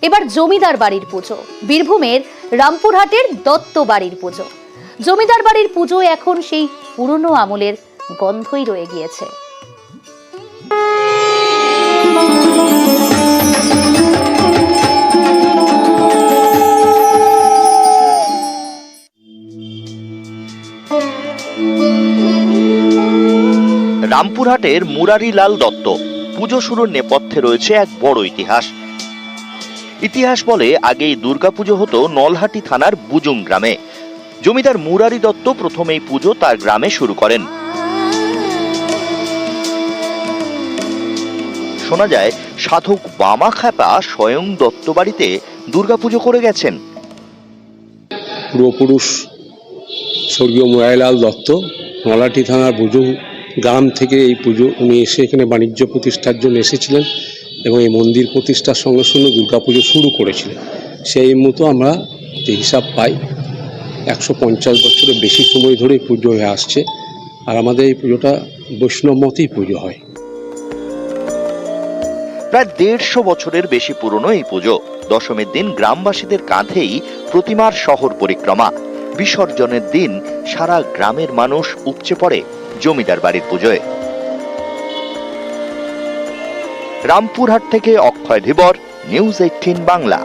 এবার জমিদার বাড়ির পুজো, বীরভূমের রামপুরহাটের দত্ত বাড়ির পুজো। জমিদার বাড়ির পুজো এখন সেই পুরনো আমলের গন্ধই রয়ে গিয়েছে। রামপুরহাটের মুরারিলাল দত্ত পুজো শুরুর নেপথ্যে রয়েছে এক বড় ইতিহাস বলে আগেই দুর্গাপুজো হতো নলহাটি থানার বুজুং গ্রামে। জমিদার মুরারি দত্ত প্রথম এই পুজো তার গ্রামে শুরু করেন। শোনা যায় সাধক বামা খ্যাপা স্বয়ং দত্ত বাড়িতে দুর্গাপুজো করে গেছেন। পূর্বপুরুষ স্বর্গীয় মুরারিলাল দত্ত নলহাটি থানার বুজুং গ্রাম থেকে এই পুজো উনি এসে এখানে বাণিজ্য প্রতিষ্ঠার জন্য এসেছিলেন এবং এই মন্দির প্রতিষ্ঠার সঙ্গে সঙ্গে দুর্গাপুজো শুরু করেছিলেন। সেই মতো আমরা যে হিসাব পাই 150 বছরের বেশি সময় ধরে পুজো হয়ে আসছে। আর আমাদের এই পুজোটা বৈষ্ণব মতেই পুজো হয়। প্রায় 150 বছরের বেশি পুরনো এই পুজো। দশমীর দিন গ্রামবাসীদের কাঁধেই প্রতিমার শহর পরিক্রমা। বিসর্জনের দিন সারা গ্রামের মানুষ উপচে পড়ে জমিদার বাড়ির পুজোয়। রামপুরহাট থেকে অক্ষয় ধীবর, নিউজ 18 বাংলা।